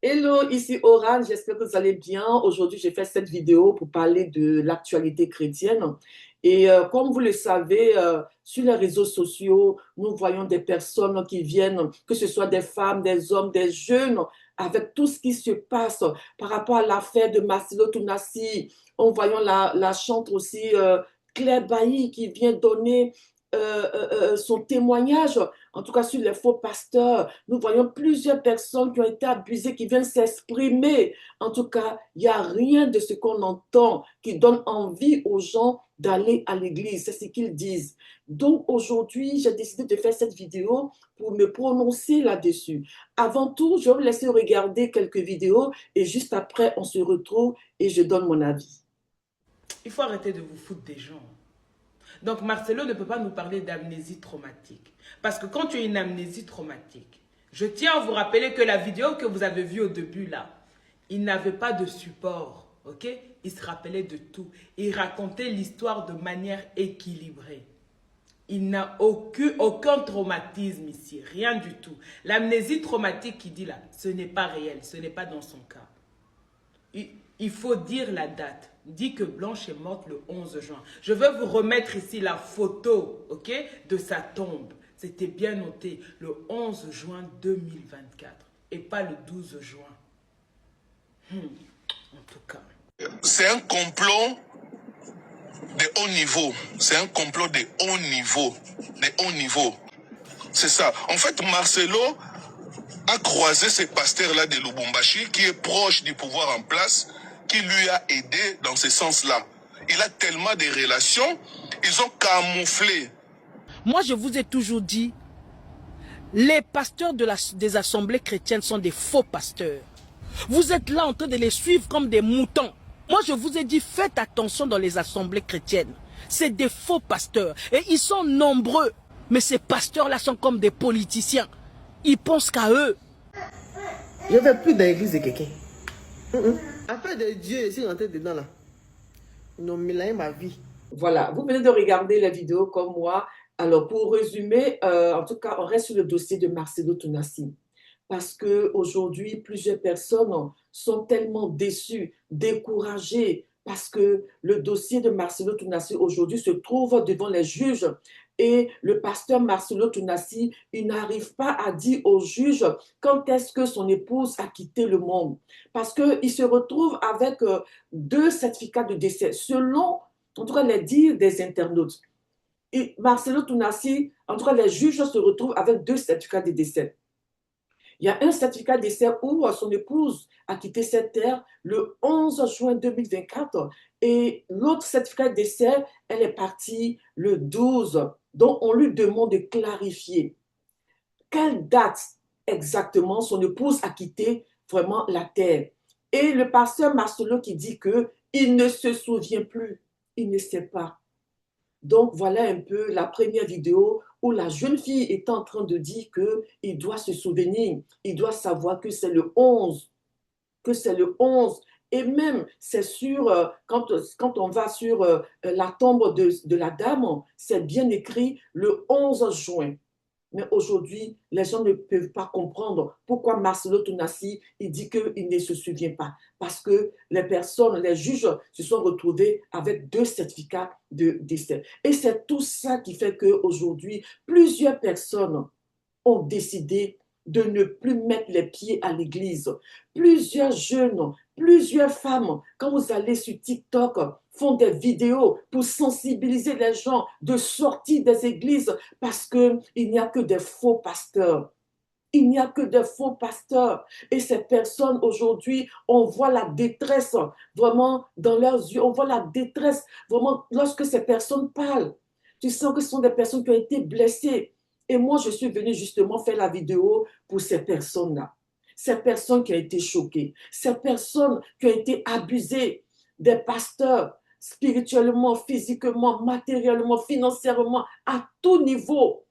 Hello, ici Oran, j'espère que vous allez bien. Aujourd'hui, j'ai fait cette vidéo pour parler de l'actualité chrétienne. Comme vous le savez, sur les réseaux sociaux, nous voyons des personnes qui viennent, que ce soit des femmes, des hommes, des jeunes, avec tout ce qui se passe par rapport à l'affaire de Marcelo Tounassi. On voyant la chante aussi Claire Bailly qui vient donner son témoignage, en tout cas sur les faux pasteurs. Nous voyons plusieurs personnes qui ont été abusées, qui viennent s'exprimer. En tout cas, il n'y a rien de ce qu'on entend qui donne envie aux gens d'aller à l'église. C'est ce qu'ils disent. Donc aujourd'hui, j'ai décidé de faire cette vidéo pour me prononcer là-dessus. Avant tout, je vais vous laisser regarder quelques vidéos et juste après, on se retrouve et je donne mon avis. Il faut arrêter de vous foutre des gens. Donc Marcelo ne peut pas nous parler d'amnésie traumatique. Parce que quand tu as une amnésie traumatique, je tiens à vous rappeler que la vidéo que vous avez vue au début là, il n'avait pas de support, ok? Il se rappelait de tout. Il racontait l'histoire de manière équilibrée. Il n'a aucun traumatisme ici, rien du tout. L'amnésie traumatique qu'il dit là, ce n'est pas réel, ce n'est pas dans son cas. Il faut dire la date. Dit que Blanche est morte le 11 juin. Je vais vous remettre ici la photo, ok, de sa tombe. C'était bien noté, le 11 juin 2024 et pas le 12 juin. En tout cas. C'est un complot de haut niveau. C'est un complot de haut niveau. De haut niveau. C'est ça. En fait, Marcelo a croisé ce pasteur-là de Lubumbashi qui est proche du pouvoir en place, qui lui a aidé dans ce sens-là. Il a tellement de relations, ils ont camouflé. Moi, je vous ai toujours dit, les pasteurs des assemblées chrétiennes sont des faux pasteurs. Vous êtes là en train de les suivre comme des moutons. Moi, je vous ai dit, faites attention dans les assemblées chrétiennes. C'est des faux pasteurs. Et ils sont nombreux. Mais ces pasteurs-là sont comme des politiciens. Ils pensent qu'à eux. Je ne vais plus dans l'église de quelqu'un. Affaire de Dieu, je suis rentré dedans là. Ils ont mélangé ma vie. Voilà, vous venez de regarder la vidéo comme moi. Alors, pour résumer, en tout cas, on reste sur le dossier de Marcelo Tounassi. Parce qu'aujourd'hui, plusieurs personnes sont tellement déçues, découragées, parce que le dossier de Marcelo Tounassi aujourd'hui se trouve devant les juges. Et le pasteur Marcelo Tounassi, il n'arrive pas à dire aux juges quand est-ce que son épouse a quitté le monde. Parce qu'il se retrouve avec deux certificats de décès, selon, en tout cas, les dires des internautes. Et Marcelo Tounassi, en tout cas, les juges se retrouvent avec deux certificats de décès. Il y a un certificat de décès où son épouse a quitté cette terre le 11 juin 2024 et l'autre certificat de décès, elle est partie le 12. Donc, on lui demande de clarifier quelle date exactement son épouse a quitté vraiment la terre. Et le pasteur Marcelo qui dit qu'il ne se souvient plus, il ne sait pas. Donc, voilà un peu la première vidéo où la jeune fille est en train de dire qu'il doit se souvenir, il doit savoir que c'est le 11, que c'est le 11. Et même, c'est sûr, quand on va sur la tombe de la dame, c'est bien écrit le 11 juin. Mais aujourd'hui, les gens ne peuvent pas comprendre pourquoi Marcelo Tounassi, il dit qu'il ne se souvient pas. Parce que les personnes, les juges se sont retrouvés avec deux certificats de décès. Et c'est tout ça qui fait qu'aujourd'hui, plusieurs personnes ont décidé de ne plus mettre les pieds à l'église. Plusieurs jeunes, plusieurs femmes, quand vous allez sur TikTok, font des vidéos pour sensibiliser les gens de sortir des églises parce qu'il n'y a que des faux pasteurs. Il n'y a que des faux pasteurs. Et ces personnes, aujourd'hui, on voit la détresse vraiment dans leurs yeux. On voit la détresse vraiment lorsque ces personnes parlent. Tu sens que ce sont des personnes qui ont été blessées. Et moi, je suis venue justement faire la vidéo pour ces personnes-là. Ces personnes qui ont été choquées. Ces personnes qui ont été abusées. Des pasteurs, spirituellement, physiquement, matériellement, financièrement, à tout niveau.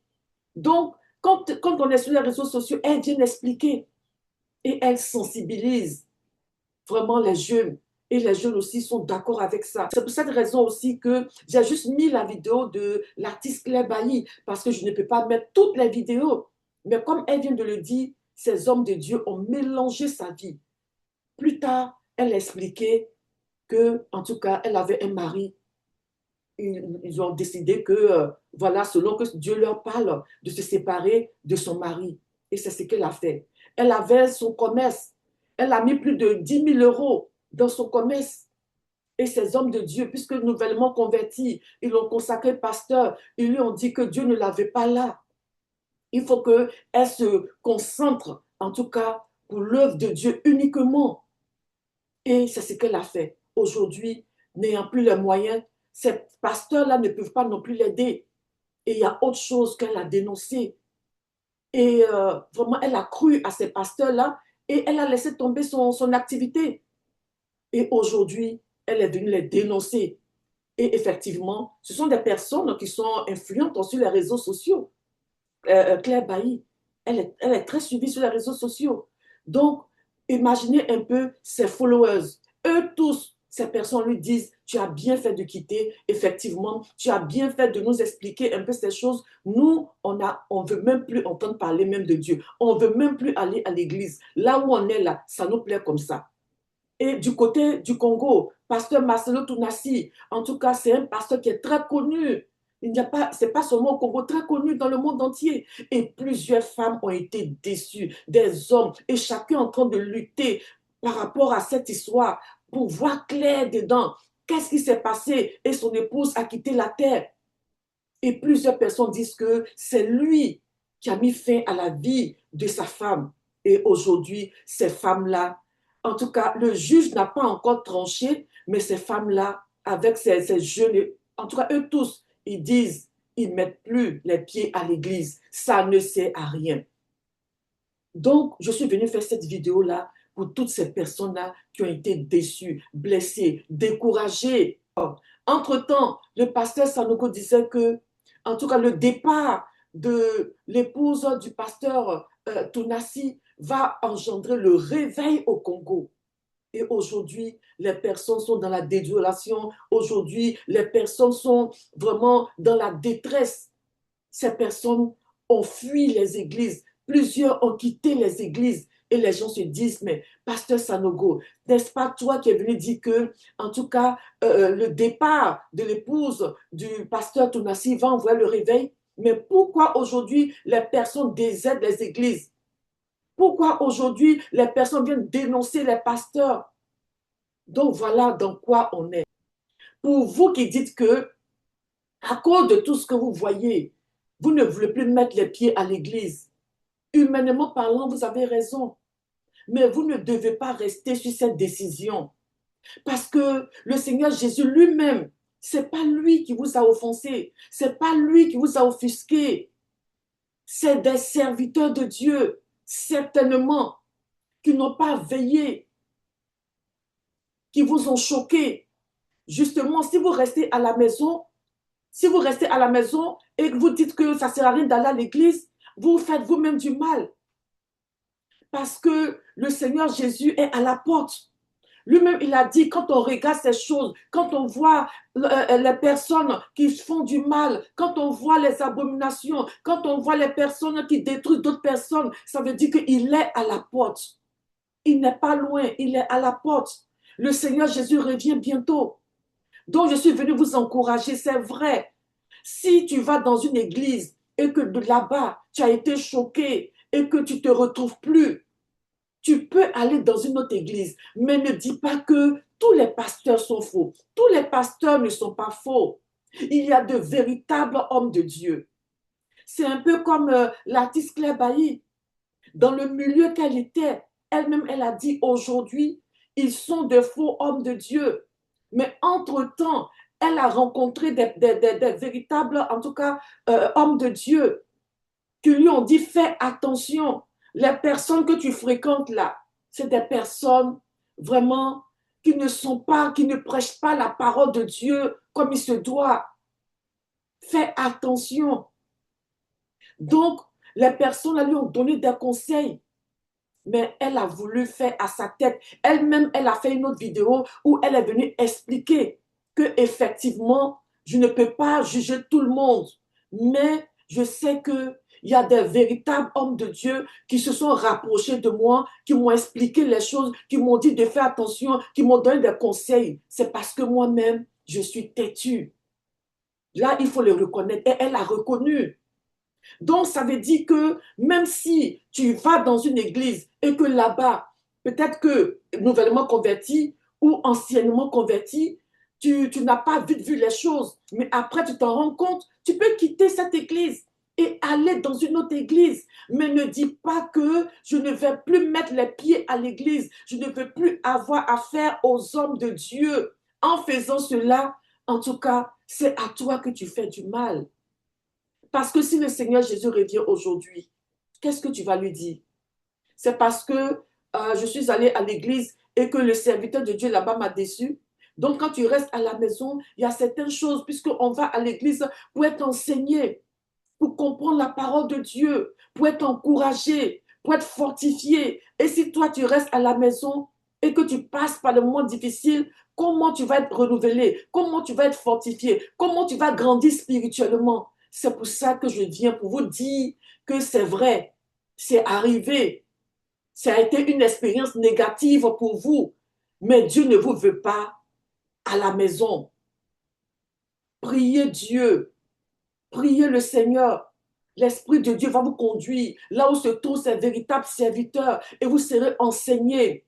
Donc, quand on est sur les réseaux sociaux, elles viennent expliquer et elles sensibilisent vraiment les jeunes. Et les jeunes aussi sont d'accord avec ça. C'est pour cette raison aussi que j'ai juste mis la vidéo de l'artiste Claire Bailly parce que je ne peux pas mettre toutes les vidéos. Mais comme elle vient de le dire, ces hommes de Dieu ont mélangé sa vie. Plus tard, elle expliquait que, en tout cas, elle avait un mari. Ils ont décidé que, voilà, selon que Dieu leur parle, de se séparer de son mari. Et c'est ce qu'elle a fait. Elle avait son commerce. Elle a mis plus de 10 000 euros dans son commerce. Et ces hommes de Dieu, puisque nouvellement convertis, ils l'ont consacré pasteur, ils lui ont dit que Dieu ne l'avait pas là. Il faut qu'elle se concentre, en tout cas, pour l'œuvre de Dieu uniquement. Et c'est ce qu'elle a fait. Aujourd'hui, n'ayant plus les moyens, ces pasteurs-là ne peuvent pas non plus l'aider. Et il y a autre chose qu'elle a dénoncé. Et vraiment, elle a cru à ces pasteurs-là et elle a laissé tomber son activité. Et aujourd'hui, elle est venue les dénoncer. Et effectivement, ce sont des personnes qui sont influentes sur les réseaux sociaux. Claire Bailly, elle est très suivie sur les réseaux sociaux. Donc, imaginez un peu ses followers. Eux tous, ces personnes lui disent, tu as bien fait de quitter, effectivement, tu as bien fait de nous expliquer un peu ces choses. Nous, on veut même plus entendre parler même de Dieu. On veut même plus aller à l'église. Là où on est là, ça nous plaît comme ça. Et du côté du Congo, pasteur Marcelo Tounassi, en tout cas, c'est un pasteur qui est très connu. C'est pas seulement au Congo, très connu dans le monde entier. Et plusieurs femmes ont été déçues, des hommes, et chacun en train de lutter par rapport à cette histoire pour voir clair dedans. Qu'est-ce qui s'est passé? Et son épouse a quitté la terre. Et plusieurs personnes disent que c'est lui qui a mis fin à la vie de sa femme. Et aujourd'hui, ces femmes-là, en tout cas, le juge n'a pas encore tranché, mais ces femmes-là, avec ces jeunes, en tout cas, eux tous, ils disent, ils ne mettent plus les pieds à l'église. Ça ne sert à rien. Donc, je suis venue faire cette vidéo-là pour toutes ces personnes-là qui ont été déçues, blessées, découragées. Entre-temps, le pasteur Sanogo disait que, en tout cas, le départ de l'épouse du pasteur Tounassi va engendrer le réveil au Congo. Et aujourd'hui, les personnes sont dans la désolation. Aujourd'hui, les personnes sont vraiment dans la détresse. Ces personnes ont fui les églises. Plusieurs ont quitté les églises. Et les gens se disent, mais pasteur Sanogo, n'est-ce pas toi qui es venu dire que, en tout cas, le départ de l'épouse du pasteur Tounassi va envoyer le réveil? Mais pourquoi aujourd'hui les personnes désertent les églises? Pourquoi aujourd'hui les personnes viennent dénoncer les pasteurs? Donc voilà dans quoi on est. Pour vous qui dites que, à cause de tout ce que vous voyez, vous ne voulez plus mettre les pieds à l'église. Humainement parlant, vous avez raison. Mais vous ne devez pas rester sur cette décision. Parce que le Seigneur Jésus lui-même, ce n'est pas lui qui vous a offensé. Ce n'est pas lui qui vous a offusqué. C'est des serviteurs de Dieu, certainement, qui n'ont pas veillé, qui vous ont choqué. Justement, si vous restez à la maison, et que vous dites que ça ne sert à rien d'aller à l'église, vous faites vous-même du mal. Parce que le Seigneur Jésus est à la porte. Lui-même, il a dit, quand on regarde ces choses, quand on voit les personnes qui font du mal, quand on voit les abominations, quand on voit les personnes qui détruisent d'autres personnes, ça veut dire qu'il est à la porte. Il n'est pas loin, il est à la porte. Le Seigneur Jésus revient bientôt. Donc, je suis venue vous encourager, c'est vrai. Si tu vas dans une église et que de là-bas, tu as été choqué et que tu ne te retrouves plus, tu peux aller dans une autre église, mais ne dis pas que tous les pasteurs sont faux. Tous les pasteurs ne sont pas faux. Il y a de véritables hommes de Dieu. C'est un peu comme l'artiste Claire Bailly. Dans le milieu qu'elle était, elle-même, elle a dit aujourd'hui, ils sont de faux hommes de Dieu. Mais entre-temps, elle a rencontré des véritables, en tout cas, hommes de Dieu qui lui ont dit, fais attention. Les personnes que tu fréquentes là, c'est des personnes vraiment qui ne prêchent pas la parole de Dieu comme il se doit. Fais attention. Donc, les personnes là, lui ont donné des conseils, mais elle a voulu faire à sa tête. Elle-même, elle a fait une autre vidéo où elle est venue expliquer que effectivement, je ne peux pas juger tout le monde, mais je sais que Il y a des véritables hommes de Dieu qui se sont rapprochés de moi, qui m'ont expliqué les choses, qui m'ont dit de faire attention, qui m'ont donné des conseils. C'est parce que moi-même, je suis têtue. Là, il faut le reconnaître. Et elle a reconnu. Donc, ça veut dire que même si tu vas dans une église et que là-bas, peut-être que nouvellement converti ou anciennement converti, tu n'as pas vite vu les choses, mais après tu t'en rends compte, tu peux quitter cette église et aller dans une autre église. Mais ne dis pas que je ne vais plus mettre les pieds à l'église, je ne veux plus avoir affaire aux hommes de Dieu. En faisant cela, en tout cas, c'est à toi que tu fais du mal. Parce que si le Seigneur Jésus revient aujourd'hui, qu'est-ce que tu vas lui dire? C'est parce que je suis allée à l'église et que le serviteur de Dieu là-bas m'a déçu. Donc, quand tu restes à la maison, il y a certaines choses, puisqu'on va à l'église pour être enseigné, pour comprendre la parole de Dieu, pour être encouragé, pour être fortifié. Et si toi, tu restes à la maison et que tu passes par le moment difficile, comment tu vas être renouvelé? Comment tu vas être fortifié? Comment tu vas grandir spirituellement? C'est pour ça que je viens pour vous dire que c'est vrai, c'est arrivé. Ça a été une expérience négative pour vous, mais Dieu ne vous veut pas à la maison. Priez Dieu, priez le Seigneur. L'Esprit de Dieu va vous conduire là où se trouvent ces véritables serviteurs et vous serez enseignés.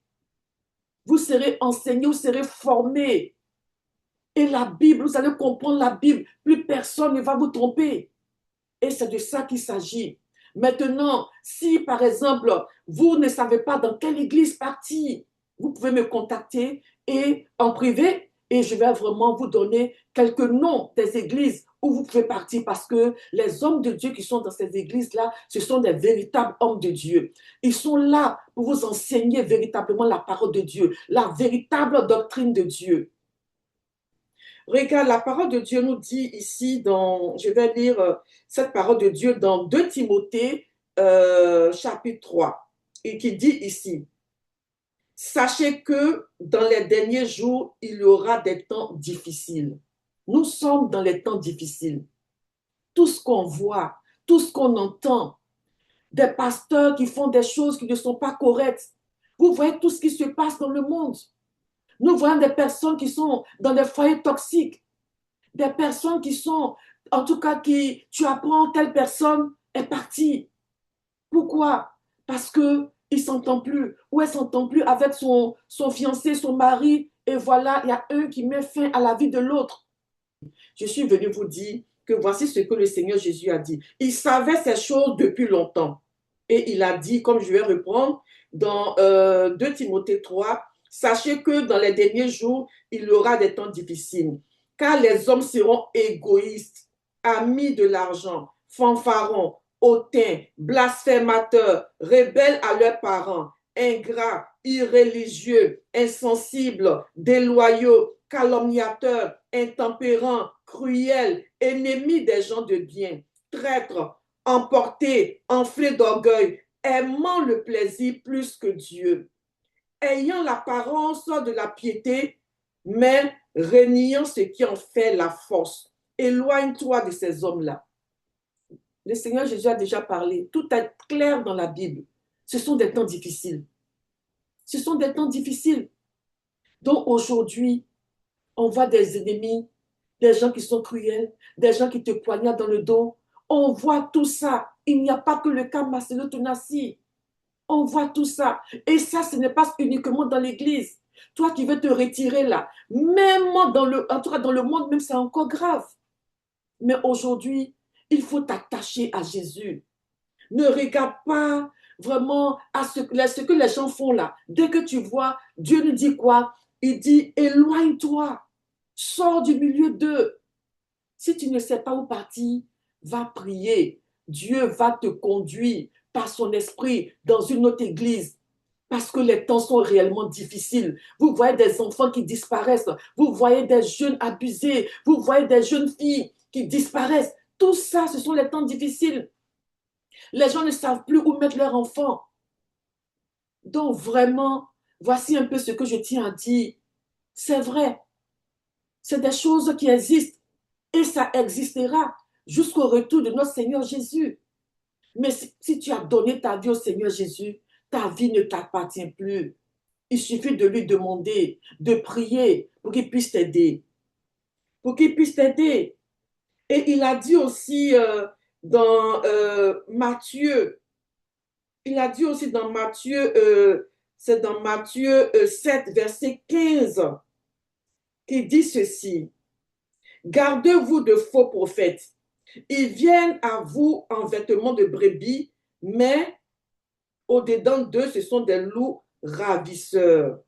Vous serez enseignés, vous serez formés. Et la Bible, vous allez comprendre la Bible. Plus personne ne va vous tromper. Et c'est de ça qu'il s'agit. Maintenant, si par exemple, vous ne savez pas dans quelle église partir, vous pouvez me contacter et en privé et je vais vraiment vous donner quelques noms des églises où vous pouvez partir parce que les hommes de Dieu qui sont dans ces églises-là, ce sont des véritables hommes de Dieu. Ils sont là pour vous enseigner véritablement la parole de Dieu, la véritable doctrine de Dieu. Regarde, la parole de Dieu nous dit ici, je vais lire cette parole de Dieu dans 2 Timothée chapitre 3, et qui dit ici, sachez que dans les derniers jours, il y aura des temps difficiles. Nous sommes dans les temps difficiles. Tout ce qu'on voit, tout ce qu'on entend, des pasteurs qui font des choses qui ne sont pas correctes. Vous voyez tout ce qui se passe dans le monde. Nous voyons des personnes qui sont dans des foyers toxiques, des personnes qui sont, en tout cas, tu apprends telle personne est partie. Pourquoi? Parce qu'il ne s'entend plus, ou elle ne s'entend plus avec son fiancé, son mari, et voilà, il y a un qui met fin à la vie de l'autre. Je suis venue vous dire que voici ce que le Seigneur Jésus a dit. Il savait ces choses depuis longtemps. Et il a dit, comme je vais reprendre, dans 2 Timothée 3, sachez que dans les derniers jours, il y aura des temps difficiles, car les hommes seront égoïstes, amis de l'argent, fanfarons, hautains, blasphémateurs, rebelles à leurs parents, ingrats, irréligieux, insensibles, déloyaux, calomniateurs, intempérants, cruels, ennemis des gens de bien, traîtres, emportés, enflés d'orgueil, aimant le plaisir plus que Dieu, ayant l'apparence de la piété, mais reniant ce qui en fait la force. Éloigne-toi de ces hommes-là. Le Seigneur Jésus a déjà parlé. Tout est clair dans la Bible. Ce sont des temps difficiles. Ce sont des temps difficiles. Donc aujourd'hui, on voit des ennemis, des gens qui sont cruels, des gens qui te poignardent dans le dos. On voit tout ça. Il n'y a pas que le cas Marcelo Tonassi. On voit tout ça. Et ça, ce n'est pas uniquement dans l'église. Toi qui veux te retirer là, même en tout cas dans le monde, même c'est encore grave. Mais aujourd'hui, il faut t'attacher à Jésus. Ne regarde pas vraiment à ce que les gens font là. Dès que tu vois, Dieu nous dit quoi? Il dit, éloigne-toi. Sors du milieu d'eux. Si tu ne sais pas où partir, va prier. Dieu va te conduire par son esprit dans une autre église. Parce que les temps sont réellement difficiles. Vous voyez des enfants qui disparaissent. Vous voyez des jeunes abusés. Vous voyez des jeunes filles qui disparaissent. Tout ça, ce sont les temps difficiles. Les gens ne savent plus où mettre leurs enfants. Donc vraiment, voici un peu ce que je tiens à dire. C'est vrai. C'est des choses qui existent. Et ça existera jusqu'au retour de notre Seigneur Jésus. Mais si tu as donné ta vie au Seigneur Jésus, ta vie ne t'appartient plus. Il suffit de lui demander, de prier pour qu'il puisse t'aider. Pour qu'il puisse t'aider. Et il a dit aussi dans Matthieu, il a dit aussi dans Matthieu, c'est dans Matthieu 7, verset 15, qui dit ceci. Gardez-vous de faux prophètes. Ils viennent à vous en vêtements de brebis, mais au-dedans d'eux, ce sont des loups ravisseurs.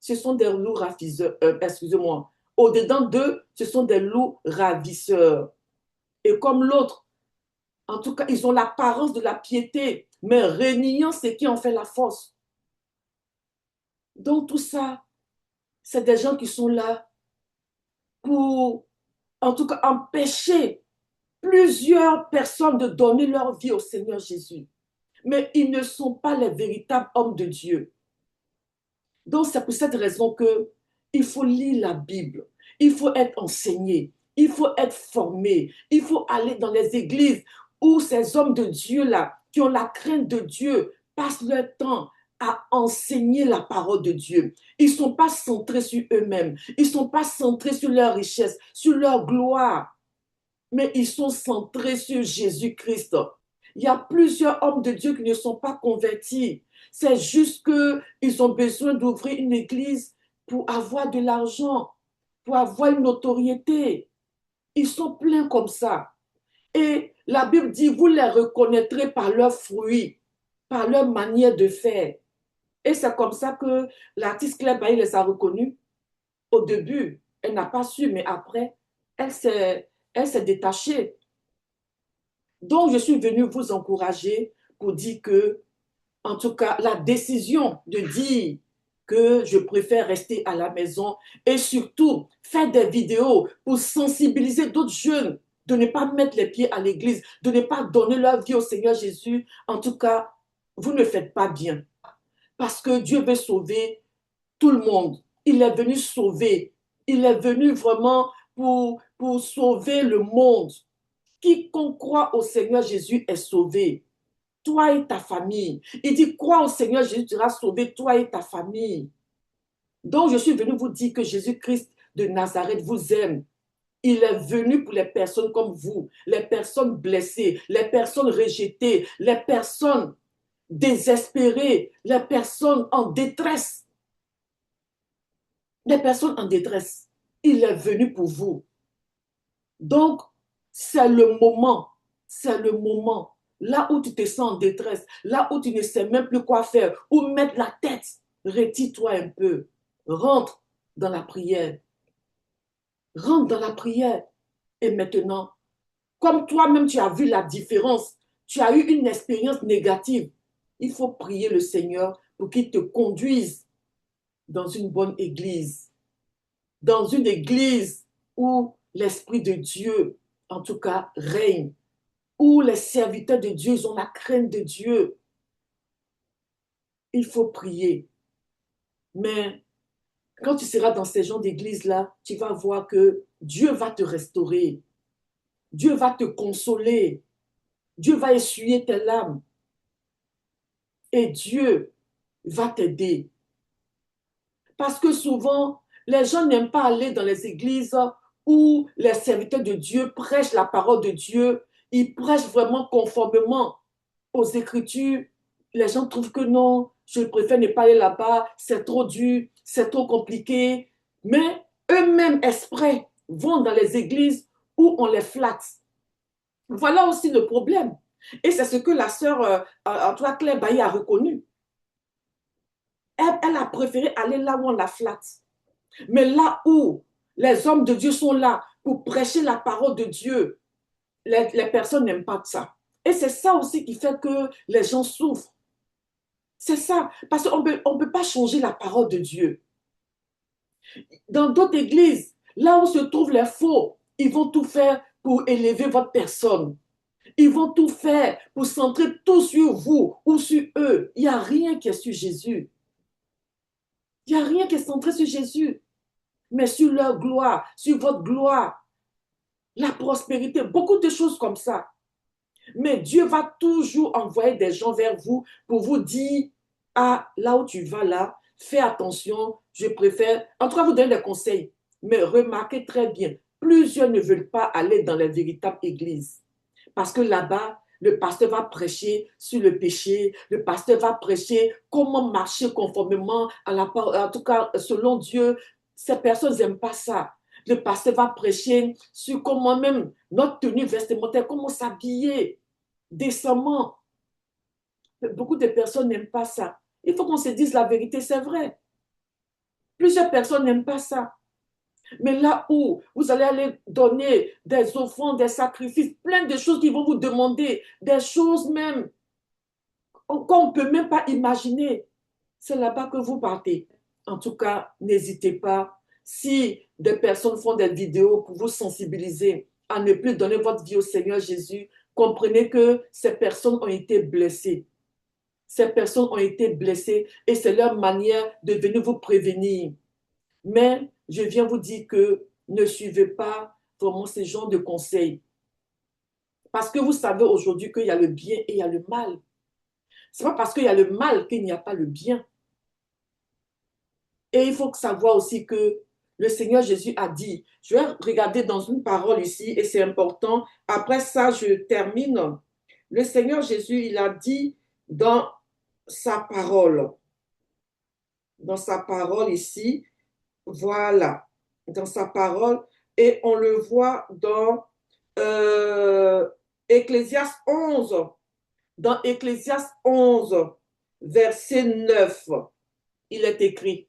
Ce sont des loups ravisseurs, excusez-moi. Au-dedans d'eux, ce sont des loups ravisseurs. Et comme l'autre, en tout cas, ils ont l'apparence de la piété, mais réuniant ce qui en fait la force. Donc tout ça, c'est des gens qui sont là pour, en tout cas, empêcher plusieurs personnes de donner leur vie au Seigneur Jésus. Mais ils ne sont pas les véritables hommes de Dieu. Donc c'est pour cette raison que il faut lire la Bible, il faut être enseigné, il faut être formé, il faut aller dans les églises où ces hommes de Dieu-là, qui ont la crainte de Dieu, passent leur temps à enseigner la parole de Dieu. Ils ne sont pas centrés sur eux-mêmes, ils ne sont pas centrés sur leur richesse, sur leur gloire, mais ils sont centrés sur Jésus-Christ. Il y a plusieurs hommes de Dieu qui ne sont pas convertis. C'est juste qu'ils ont besoin d'ouvrir une église pour avoir de l'argent, pour avoir une notoriété. Ils sont pleins comme ça. Et la Bible dit, vous les reconnaîtrez par leurs fruits, par leur manière de faire. Et c'est comme ça que l'artiste Claire Bailly les a reconnus. Au début, elle n'a pas su, mais après, elle s'est détachée. Donc, je suis venue vous encourager pour dire que, en tout cas, la décision de dire que je préfère rester à la maison et surtout faire des vidéos pour sensibiliser d'autres jeunes de ne pas mettre les pieds à l'église, de ne pas donner leur vie au Seigneur Jésus. En tout cas, vous ne faites pas bien. Parce que Dieu veut sauver tout le monde. Il est venu sauver. Il est venu vraiment pour sauver le monde. Quiconque croit au Seigneur Jésus est sauvé. Toi et ta famille. Il dit, crois au Seigneur Jésus, tu seras sauvé, toi et ta famille. Donc, je suis venu vous dire que Jésus-Christ de Nazareth vous aime. Il est venu pour les personnes comme vous, les personnes blessées, les personnes rejetées, les personnes désespérées, les personnes en détresse. Les personnes en détresse. Il est venu pour vous. Donc, c'est le moment, là où tu te sens en détresse, là où tu ne sais même plus quoi faire, où mettre la tête, retire-toi un peu, rentre dans la prière. Rentre dans la prière. Et maintenant, comme toi-même tu as vu la différence, tu as eu une expérience négative, il faut prier le Seigneur pour qu'il te conduise dans une bonne église, dans une église où l'Esprit de Dieu, en tout cas, règne, où les serviteurs de Dieu ont la crainte de Dieu. Il faut prier. Mais quand tu seras dans ces genres d'église-là, tu vas voir que Dieu va te restaurer. Dieu va te consoler. Dieu va essuyer tes larmes. Et Dieu va t'aider. Parce que souvent, les gens n'aiment pas aller dans les églises où les serviteurs de Dieu prêchent la parole de Dieu. Ils prêchent vraiment conformément aux Écritures. Les gens trouvent que non, je préfère ne pas aller là-bas, c'est trop dur, c'est trop compliqué. Mais eux-mêmes, exprès, vont dans les églises où on les flatte. Voilà aussi le problème. Et c'est ce que la sœur Antoine Claire Bailly a reconnu. Elle a préféré aller là où on la flatte. Mais là où les hommes de Dieu sont là pour prêcher la parole de Dieu, les personnes n'aiment pas ça. Et c'est ça aussi qui fait que les gens souffrent. C'est ça. Parce qu'on ne peut pas changer la parole de Dieu. Dans d'autres églises, là où se trouvent les faux, ils vont tout faire pour élever votre personne. Ils vont tout faire pour centrer tout sur vous ou sur eux. Il n'y a rien qui est sur Jésus. Il n'y a rien qui est centré sur Jésus. Mais sur leur gloire, sur votre gloire, la prospérité, beaucoup de choses comme ça. Mais Dieu va toujours envoyer des gens vers vous pour vous dire, ah, là où tu vas là, fais attention, je préfère, en tout cas vous donner des conseils. Mais remarquez très bien, plusieurs ne veulent pas aller dans la véritable église. Parce que là-bas, le pasteur va prêcher sur le péché, le pasteur va prêcher comment marcher conformément à la parole, en tout cas selon Dieu. Ces personnes n'aiment pas ça. Le pasteur va prêcher sur comment même notre tenue vestimentaire, comment s'habiller décemment. Beaucoup de personnes n'aiment pas ça. Il faut qu'on se dise la vérité, c'est vrai. Plusieurs personnes n'aiment pas ça. Mais là où vous allez aller donner des offrandes, des sacrifices, plein de choses qui vont vous demander, des choses même qu'on ne peut même pas imaginer, c'est là-bas que vous partez. En tout cas, n'hésitez pas. Si des personnes font des vidéos pour vous sensibiliser à ne plus donner votre vie au Seigneur Jésus, comprenez que ces personnes ont été blessées. Ces personnes ont été blessées et c'est leur manière de venir vous prévenir. Mais je viens vous dire que ne suivez pas vraiment ces genres de conseils. Parce que vous savez aujourd'hui qu'il y a le bien et il y a le mal. Ce n'est pas parce qu'il y a le mal qu'il n'y a pas le bien. Et il faut savoir aussi que le Seigneur Jésus a dit, je vais regarder dans une parole ici et c'est important. Après ça, je termine. Le Seigneur Jésus, il a dit dans sa parole ici, voilà, dans sa parole, et on le voit dans Ecclésiaste 11, dans Ecclésiaste 11, verset 9, il est écrit,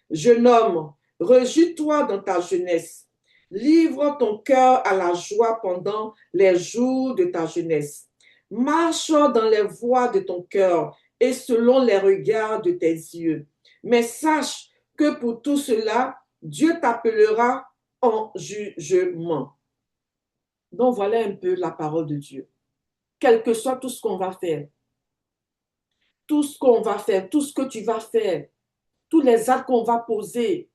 jeune homme, rejouis-toi dans ta jeunesse, livre ton cœur à la joie pendant les jours de ta jeunesse, marche dans les voies de ton cœur et selon les regards de tes yeux, mais sache que pour tout cela, Dieu t'appellera en jugement. Donc voilà un peu la parole de Dieu. Quel que soit tout ce qu'on va faire, tout ce qu'on va faire, tout ce que tu vas faire, tous les actes qu'on va poser,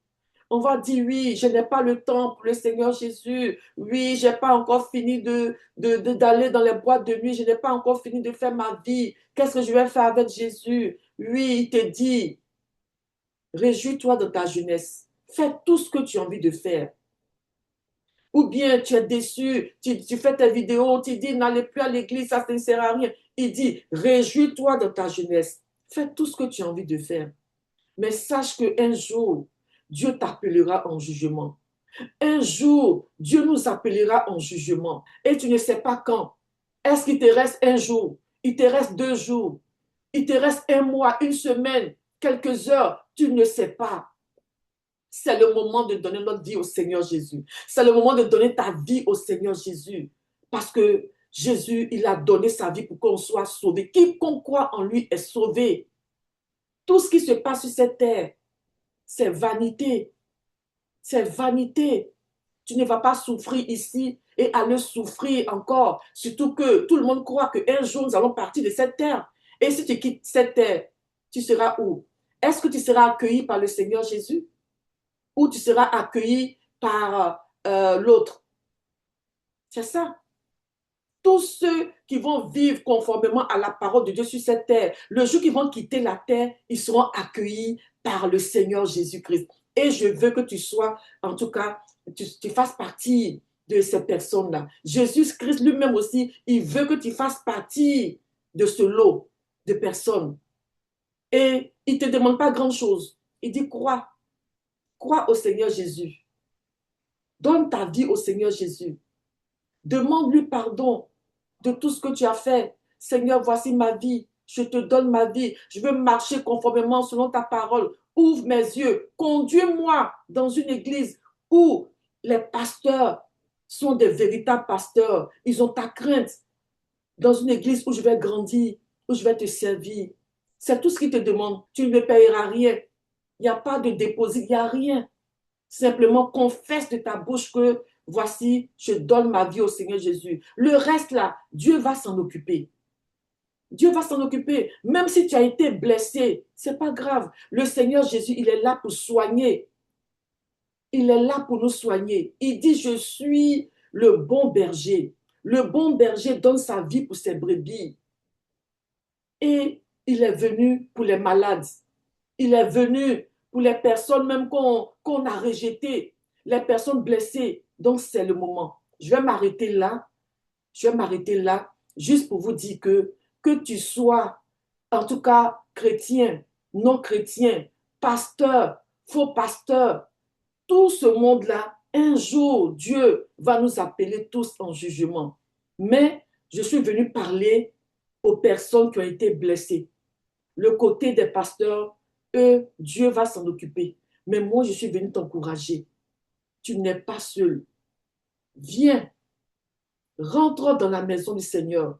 on va dire oui, je n'ai pas le temps pour le Seigneur Jésus. Oui, je n'ai pas encore fini d'aller dans les boîtes de nuit. Je n'ai pas encore fini de faire ma vie. Qu'est-ce que je vais faire avec Jésus? Oui, il te dit, réjouis-toi de ta jeunesse. Fais tout ce que tu as envie de faire. Ou bien tu es déçu, tu fais tes vidéos, tu dis n'allez plus à l'église, ça ne sert à rien. Il dit, réjouis-toi de ta jeunesse. Fais tout ce que tu as envie de faire. Mais sache qu'un jour, Dieu t'appellera en jugement. Un jour, Dieu nous appellera en jugement. Et tu ne sais pas quand. Est-ce qu'il te reste un jour? Il te reste 2 jours? Il te reste un mois, une semaine, quelques heures? Tu ne sais pas. C'est le moment de donner notre vie au Seigneur Jésus. C'est le moment de donner ta vie au Seigneur Jésus. Parce que Jésus, il a donné sa vie pour qu'on soit sauvé. Quiconque croit en lui est sauvé. Tout ce qui se passe sur cette terre, c'est vanité. C'est vanité. Tu ne vas pas souffrir ici et aller souffrir encore. Surtout que tout le monde croit qu'un jour, nous allons partir de cette terre. Et si tu quittes cette terre, tu seras où? Est-ce que tu seras accueilli par le Seigneur Jésus? Ou tu seras accueilli par l'autre? C'est ça. Tous ceux qui vont vivre conformément à la parole de Dieu sur cette terre, le jour qu'ils vont quitter la terre, ils seront accueillis par le Seigneur Jésus-Christ. Et je veux que tu sois, en tout cas, tu fasses partie de ces personnes-là. Jésus-Christ lui-même aussi, il veut que tu fasses partie de ce lot de personnes. Et il ne te demande pas grand-chose. Il dit, crois. Crois au Seigneur Jésus. Donne ta vie au Seigneur Jésus. Demande-lui pardon de tout ce que tu as fait. Seigneur, voici ma vie. Je te donne ma vie. Je veux marcher conformément selon ta parole. Ouvre mes yeux. Conduis-moi dans une église où les pasteurs sont des véritables pasteurs. Ils ont ta crainte. Dans une église où je vais grandir, où je vais te servir. C'est tout ce qu'il te demande. Tu ne payeras rien. Il n'y a pas de dépôt, il n'y a rien. Simplement, confesse de ta bouche que voici, je donne ma vie au Seigneur Jésus. Le reste là, Dieu va s'en occuper. Dieu va s'en occuper. Même si tu as été blessé, ce n'est pas grave. Le Seigneur Jésus, il est là pour soigner. Il est là pour nous soigner. Il dit, je suis le bon berger. Le bon berger donne sa vie pour ses brebis. Et il est venu pour les malades. Il est venu pour les personnes même qu'on a rejetées, les personnes blessées. Donc, c'est le moment. Je vais m'arrêter là. Je vais m'arrêter là juste pour vous dire que tu sois, en tout cas, chrétien, non chrétien, pasteur, faux pasteur, tout ce monde-là, un jour, Dieu va nous appeler tous en jugement. Mais je suis venu parler aux personnes qui ont été blessées. Le côté des pasteurs, eux, Dieu va s'en occuper. Mais moi, je suis venu t'encourager. Tu n'es pas seul. Viens, rentre dans la maison du Seigneur.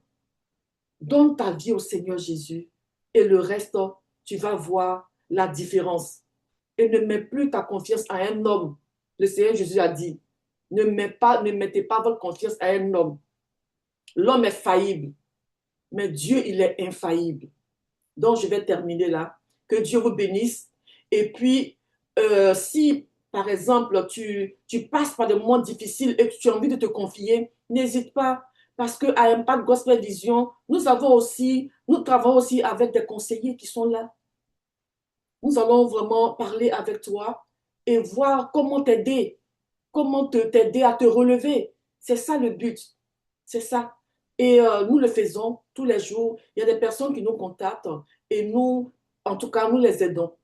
Donne ta vie au Seigneur Jésus. Et le reste, tu vas voir la différence. Et ne mets plus ta confiance à un homme. Le Seigneur Jésus a dit, ne mettez pas votre confiance à un homme. L'homme est faillible, mais Dieu, il est infaillible. Donc, je vais terminer là. Que Dieu vous bénisse. Et puis, si, par exemple, tu passes par des moments difficiles et que tu as envie de te confier, n'hésite pas. Parce qu'à Impact Gospel Vision, nous travaillons aussi avec des conseillers qui sont là. Nous allons vraiment parler avec toi et voir comment t'aider à te relever. C'est ça le but. C'est ça. Et nous le faisons tous les jours. Il y a des personnes qui nous contactent et nous, en tout cas, nous les aidons.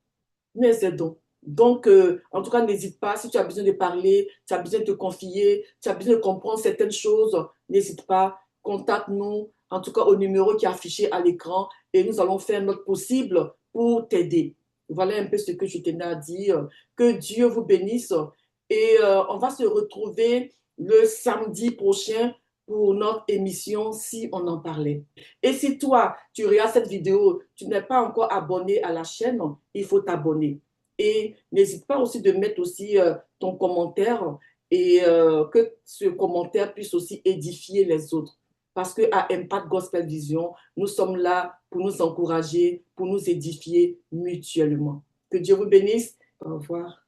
Nous les aidons. Donc, en tout cas, n'hésite pas. Si tu as besoin de parler, tu as besoin de te confier, tu as besoin de comprendre certaines choses, n'hésite pas. Contacte-nous, en tout cas, au numéro qui est affiché à l'écran et nous allons faire notre possible pour t'aider. Voilà un peu ce que je tenais à dire. Que Dieu vous bénisse et on va se retrouver le samedi prochain pour notre émission si on en parlait. Et si toi, tu regardes cette vidéo, tu n'es pas encore abonné à la chaîne, il faut t'abonner. Et n'hésite pas aussi de mettre aussi ton commentaire et que ce commentaire puisse aussi édifier les autres. Parce qu'à Impact Gospel Vision, nous sommes là pour nous encourager, pour nous édifier mutuellement. Que Dieu vous bénisse. Au revoir.